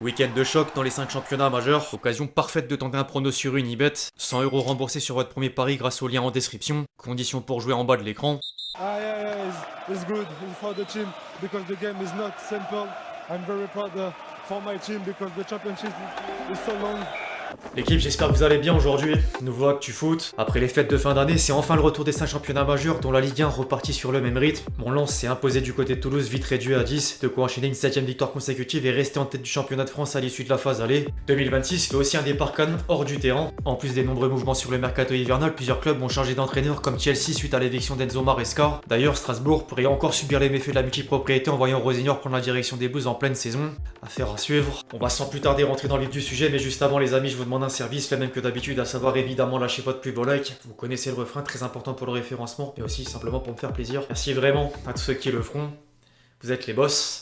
Week-end de choc dans les 5 championnats majeurs, occasion parfaite de tenter un prono sur Unibet, 100 € remboursés sur votre premier pari grâce au lien en description, conditions pour jouer en bas de l'écran. It's good for the team because the game is not simple. I'm very proud for my team because the championship is so long. L'équipe, j'espère que vous allez bien aujourd'hui. Nouveau Actu Foot. Après les fêtes de fin d'année, c'est enfin le retour des 5 championnats majeurs dont la Ligue 1 repartit sur le même rythme. Mon Lens s'est imposé du côté de Toulouse, vite réduit à 10, de quoi enchaîner une 7ème victoire consécutive et rester en tête du championnat de France à l'issue de la phase aller. 2026 fait aussi un départ canon hors du terrain. En plus des nombreux mouvements sur le mercato hivernal, plusieurs clubs ont changé d'entraîneur comme Chelsea suite à l'éviction d'Enzo Maresca. D'ailleurs, Strasbourg pourrait encore subir les méfaits de la multipropriété en voyant Rosignol prendre la direction des Blues en pleine saison. Affaire à suivre. On va sans plus tarder rentrer dans le vif du sujet, mais juste avant les amis, je vous demande un service, le même que d'habitude, à savoir évidemment lâcher votre plus beau like. Vous connaissez le refrain, très important pour le référencement, mais aussi simplement pour me faire plaisir. Merci vraiment à tous ceux qui le feront. Vous êtes les boss.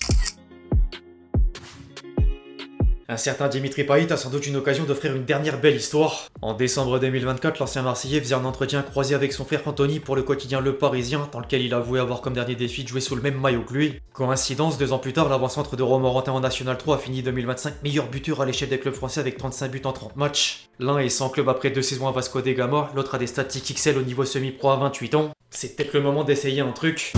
Un certain Dimitri Payet a sans doute une occasion d'offrir une dernière belle histoire. En décembre 2024, l'ancien Marseillais faisait un entretien croisé avec son frère Anthony pour le quotidien Le Parisien, dans lequel il avouait avoir comme dernier défi de jouer sous le même maillot que lui. Coïncidence, 2 ans plus tard, l'avant-centre de Romorantin en National 3 a fini 2025 meilleur buteur à l'échelle des clubs français avec 35 buts en 30 matchs. L'un est sans club après 2 saisons à Vasco da Gama, l'autre a des statistiques XL au niveau semi-pro à 28 ans. C'est peut-être le moment d'essayer un truc.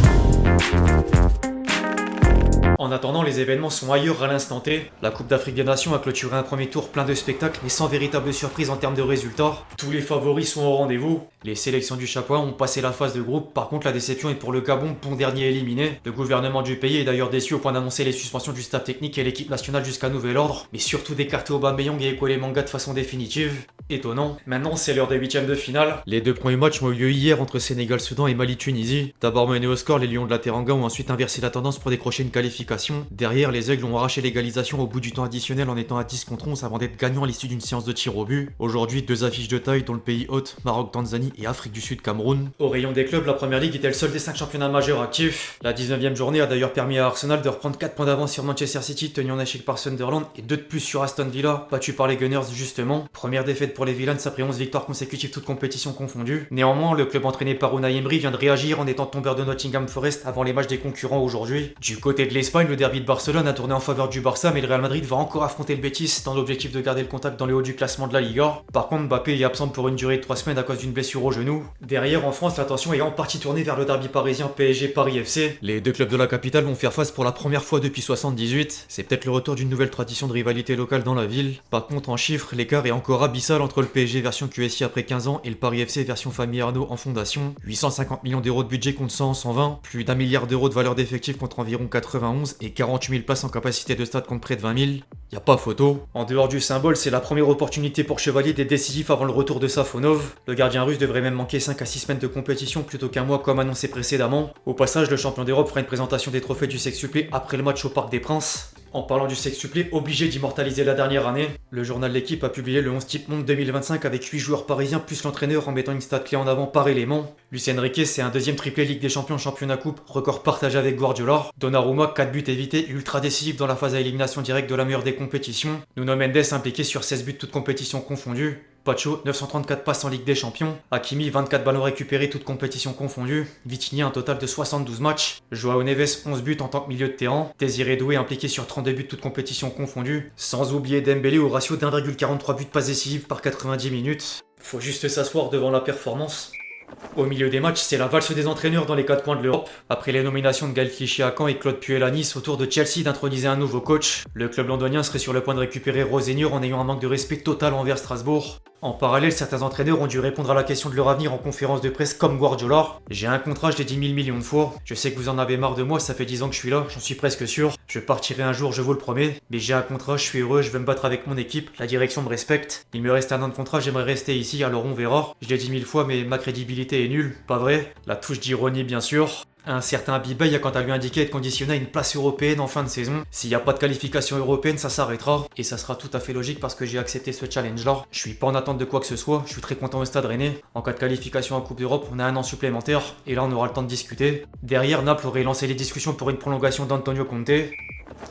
En attendant, les événements sont ailleurs à l'instant T. La Coupe d'Afrique des Nations a clôturé un premier tour plein de spectacles, mais sans véritable surprise en termes de résultats. Tous les favoris sont au rendez-vous. Les sélections du Chapois ont passé la phase de groupe. Par contre, la déception est pour le Gabon, bon dernier éliminé. Le gouvernement du pays est d'ailleurs déçu au point d'annoncer les suspensions du staff technique et l'équipe nationale jusqu'à nouvel ordre, mais surtout d'écarter Aubameyang et Ekoé Manga de façon définitive. Étonnant. Maintenant, c'est l'heure des 8ème de finale. Les 2 premiers matchs ont eu lieu hier entre Sénégal-Soudan et Mali-Tunisie. D'abord menés au score, les Lions de la Teranga ont ensuite inversé la tendance pour décrocher une qualification. Derrière, les Aigles ont arraché l'égalisation au bout du temps additionnel en étant à 10 contre 11 avant d'être gagnants à l'issue d'une séance de tir au but. Aujourd'hui, 2 affiches de taille dont le pays hôte, Maroc-Tanzanie et Afrique du Sud-Cameroun. Au rayon des clubs, la première ligue était le seul des 5 championnats majeurs actifs. La 19ème journée a d'ailleurs permis à Arsenal de reprendre 4 points d'avance sur Manchester City, tenu en échec par Sunderland, et 2 de plus sur Aston Villa, battu par les Gunners justement. Première défaite pour les Villains après 11 victoires consécutives toutes compétitions confondues. Néanmoins, le club entraîné par Unai Emery vient de réagir en étant tombeur de Nottingham Forest avant les matchs des concurrents aujourd'hui. Du côté de l'Espagne, le derby de Barcelone a tourné en faveur du Barça, mais le Real Madrid va encore affronter le Betis dans l'objectif de garder le contact dans le haut du classement de la Liga. Par contre, Mbappé est absent pour une durée de 3 semaines à cause d'une blessure au genou. Derrière, en France, l'attention est en partie tournée vers le derby parisien PSG Paris FC. Les 2 clubs de la capitale vont faire face pour la première fois depuis 78. C'est peut-être le retour d'une nouvelle tradition de rivalité locale dans la ville. Par contre, en chiffres, l'écart est encore abyssal entre le PSG version QSI après 15 ans et le Paris FC version famille Arnaud en fondation. 850 millions d'euros de budget contre 100 en 120, plus d'1 milliard d'euros de valeur d'effectifs contre environ 91 et 48 000 places en capacité de stade contre près de 20 000. Y a pas photo. En dehors du symbole, c'est la première opportunité pour Chevalier d'être décisif avant le retour de Safonov. Le gardien russe devrait même manquer 5 à 6 semaines de compétition plutôt qu'un mois comme annoncé précédemment. Au passage, le champion d'Europe fera une présentation des trophées du sextuplé après le match au Parc des Princes. En parlant du sextuplé, obligé d'immortaliser la dernière année, le journal L'équipe a publié le 11 type monde 2025 avec 8 joueurs parisiens plus l'entraîneur en mettant une stat clé en avant par élément. Lucien Riquet, c'est un 2ème triplé Ligue des Champions Championnat Coupe, record partagé avec Guardiola. Donnarumma, 4 buts évités, ultra décisif dans la phase à élimination directe de la meilleure des compétitions. Nuno Mendes impliqué sur 16 buts toutes compétitions confondues. Pacho, 934 passes en Ligue des Champions. Hakimi, 24 ballons récupérés, toutes compétitions confondues. Vitinha, un total de 72 matchs. Joao Neves, 11 buts en tant que milieu de terrain. Désiré Doué impliqué sur 32 buts, toutes compétitions confondues. Sans oublier Dembélé au ratio d'1,43 buts passes décisives par 90 minutes. Faut juste s'asseoir devant la performance. Au milieu des matchs, c'est la valse des entraîneurs dans les 4 coins de l'Europe. Après les nominations de Gaël Clichy à Caen et Claude Puel à Nice, autour de Chelsea d'introniser un nouveau coach. Le club londonien serait sur le point de récupérer Rosignol en ayant un manque de respect total envers Strasbourg. En parallèle, certains entraîneurs ont dû répondre à la question de leur avenir en conférence de presse comme Guardiola. J'ai un contrat, je l'ai dit 1000 millions de fois. Je sais que vous en avez marre de moi, ça fait 10 ans que je suis là, j'en suis presque sûr. Je partirai un jour, je vous le promets. Mais j'ai un contrat, je suis heureux, je veux me battre avec mon équipe, la direction me respecte. Il me reste 1 an de contrat, j'aimerais rester ici, alors on verra. Je l'ai dit 1000 fois, mais ma crédibilité est nulle, pas vrai? La touche d'ironie bien sûr. Un certain Bibey a quant à lui indiqué être conditionné à une place européenne en fin de saison. S'il n'y a pas de qualification européenne, ça s'arrêtera. Et ça sera tout à fait logique parce que j'ai accepté ce challenge-là. Je suis pas en attente de quoi que ce soit, je suis très content au Stade Rennais. En cas de qualification en Coupe d'Europe, on a 1 an supplémentaire. Et là, on aura le temps de discuter. Derrière, Naples aurait lancé les discussions pour une prolongation d'Antonio Conte.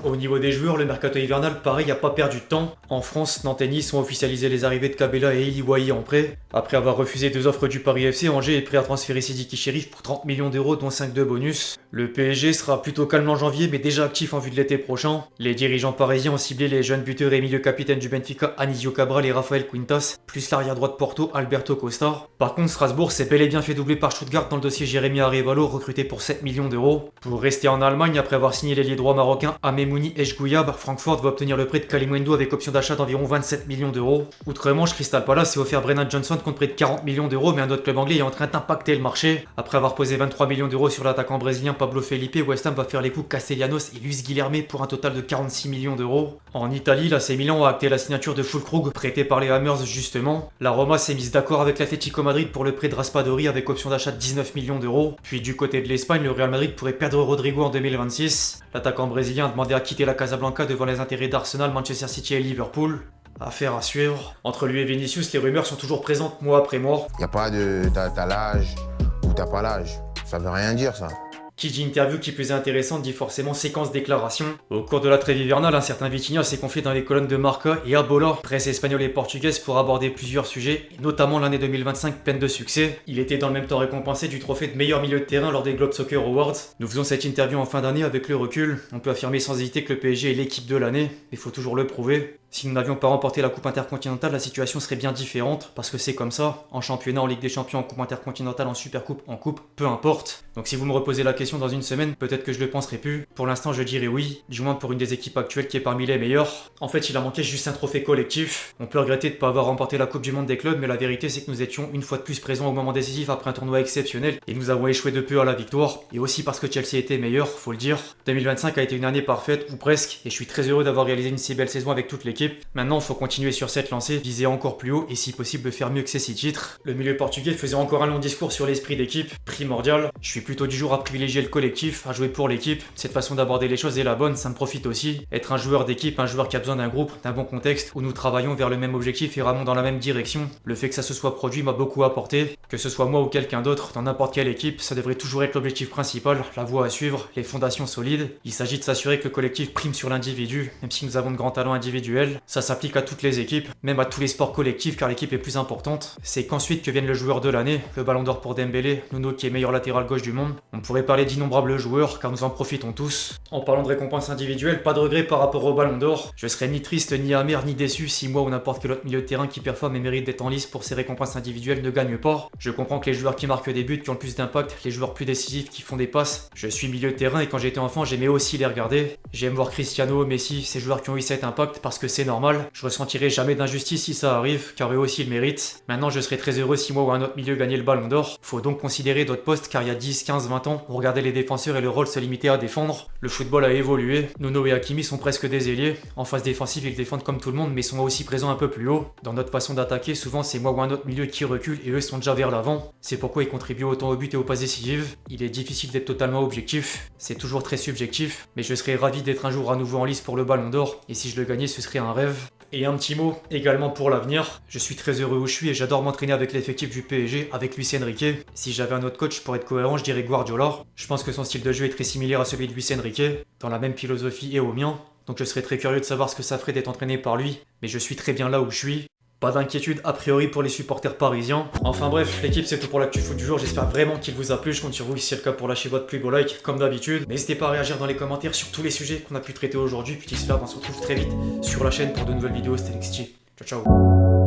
Au niveau des joueurs, le mercato hivernal, pareil, a pas perdu de temps. En France, Nantes et Nice ont officialisé les arrivées de Kabela et Eli Wahi en prêt. Après avoir refusé 2 offres du Paris FC, Angers est prêt à transférer Sidiki Chérif pour 30 millions d'euros, dont 5 de bonus. Le PSG sera plutôt calme en janvier mais déjà actif en vue de l'été prochain. Les dirigeants parisiens ont ciblé les jeunes buteurs et milieu capitaine du Benfica Anísio Cabral et Rafael Quintas, plus l'arrière droit de Porto Alberto Costa. Par contre Strasbourg s'est bel et bien fait doubler par Stuttgart dans le dossier Jérémy Arévalo recruté pour 7 millions d'euros. Pour rester en Allemagne après avoir signé l'ailier droit marocain Amemouni Eshgouyab, Francfort va obtenir le prêt de Kalimundo avec option d'achat d'environ 27 millions d'euros. Outre-Manche, Crystal Palace s'est offert Brennan Johnson contre près de 40 millions d'euros mais un autre club anglais est en train d'impacter le marché. Après avoir posé 23 millions d'euros sur l'attaquant brésilien Pablo Felipe, West Ham va faire les coups Castellanos et Luis Guilherme pour un total de 46 millions d'euros. En Italie, l'AC Milan a acté la signature de Füllkrug, prêté par les Hammers justement. La Roma s'est mise d'accord avec l'Atlético Madrid pour le prêt de Raspadori avec option d'achat de 19 millions d'euros. Puis du côté de l'Espagne, le Real Madrid pourrait perdre Rodrigo en 2026. L'attaquant brésilien a demandé à quitter la Casablanca devant les intérêts d'Arsenal, Manchester City et Liverpool. Affaire à suivre. Entre lui et Vinicius, les rumeurs sont toujours présentes mois après mois. Y a pas de t'as l'âge ou t'as pas l'âge. Ça veut rien dire ça. Qui dit interview qui plus est intéressante dit forcément séquence déclaration. Au cours de la trêve hivernale, un certain Vitinha s'est confié dans les colonnes de Marca et Abola, presse espagnole et portugaise, pour aborder plusieurs sujets, et notamment l'année 2025 pleine de succès. Il était dans le même temps récompensé du trophée de meilleur milieu de terrain lors des Globe Soccer Awards. Nous faisons cette interview en fin d'année avec le recul. On peut affirmer sans hésiter que le PSG est l'équipe de l'année, mais il faut toujours le prouver. Si nous n'avions pas remporté la Coupe intercontinentale, la situation serait bien différente, parce que c'est comme ça, en championnat, en Ligue des Champions, en Coupe intercontinentale, en Supercoupe, en Coupe, peu importe. Donc si vous me reposez la question dans une semaine, peut-être que je le penserai plus. Pour l'instant, je dirais oui, du moins pour une des équipes actuelles qui est parmi les meilleures. En fait, il a manqué juste un trophée collectif. On peut regretter de ne pas avoir remporté la Coupe du Monde des clubs, mais la vérité c'est que nous étions une fois de plus présents au moment décisif après un tournoi exceptionnel, et nous avons échoué de peu à la victoire, et aussi parce que Chelsea était meilleur, faut le dire. 2025 a été une année parfaite, ou presque, et je suis très heureux d'avoir réalisé une si belle saison avec toute l'équipe. Maintenant, faut continuer sur cette lancée, viser encore plus haut et si possible faire mieux que ces 6 titres. Le milieu portugais faisait encore un long discours sur l'esprit d'équipe, primordial. Je suis plutôt du genre à privilégier le collectif, à jouer pour l'équipe. Cette façon d'aborder les choses est la bonne, ça me profite aussi. Être un joueur d'équipe, un joueur qui a besoin d'un groupe, d'un bon contexte, où nous travaillons vers le même objectif et ramons dans la même direction. Le fait que ça se soit produit m'a beaucoup apporté. Que ce soit moi ou quelqu'un d'autre, dans n'importe quelle équipe, ça devrait toujours être l'objectif principal, la voie à suivre, les fondations solides. Il s'agit de s'assurer que le collectif prime sur l'individu, même si nous avons de grands talents individuels. Ça s'applique à toutes les équipes, même à tous les sports collectifs car l'équipe est plus importante. C'est qu'ensuite que vienne le joueur de l'année, le ballon d'or pour Dembélé, Nuno qui est meilleur latéral gauche du monde. On pourrait parler d'innombrables joueurs car nous en profitons tous. En parlant de récompenses individuelles, pas de regret par rapport au ballon d'or. Je serais ni triste, ni amer, ni déçu si moi ou n'importe quel autre milieu de terrain qui performe et mérite d'être en lice pour ses récompenses individuelles ne gagne pas. Je comprends que les joueurs qui marquent des buts, qui ont le plus d'impact, les joueurs plus décisifs qui font des passes. Je suis milieu de terrain et quand j'étais enfant j'aimais aussi les regarder. J'aime voir Cristiano, Messi, ces joueurs qui ont eu cet impact parce que c'est normal. Je ressentirai jamais d'injustice si ça arrive, car eux aussi le méritent. Maintenant je serais très heureux si moi ou un autre milieu gagnait le ballon d'or. Faut donc considérer d'autres postes car il y a 10, 15, 20 ans, on regardait les défenseurs et le rôle se limitait à défendre. Le football a évolué, Nuno et Hakimi sont presque des ailiers. En phase défensive ils défendent comme tout le monde mais sont aussi présents un peu plus haut. Dans notre façon d'attaquer, souvent c'est moi ou un autre milieu qui recule et eux sont déjà vers l'avant. C'est pourquoi ils contribuent autant au but et aux passes décisives. Il est difficile d'être totalement objectif, c'est toujours très subjectif, mais je serais ravi d'être un jour à nouveau en lice pour le ballon d'or et si je le gagnais ce serait un rêve. Et un petit mot également pour l'avenir. Je suis très heureux où je suis et j'adore m'entraîner avec l'effectif du PSG, avec Luis Enrique. Si j'avais un autre coach pour être cohérent, je dirais Guardiola. Je pense que son style de jeu est très similaire à celui de Luis Enrique, dans la même philosophie et au mien. Donc je serais très curieux de savoir ce que ça ferait d'être entraîné par lui. Mais je suis très bien là où je suis. Pas d'inquiétude a priori pour les supporters parisiens. Enfin bref, l'équipe c'est tout pour l'actu foot du jour, j'espère vraiment qu'il vous a plu, je compte sur vous si c'est le cas pour lâcher votre plus beau like comme d'habitude. N'hésitez pas à réagir dans les commentaires sur tous les sujets qu'on a pu traiter aujourd'hui, puis d'ici là on se retrouve très vite sur la chaîne pour de nouvelles vidéos, c'était NXT. Ciao ciao.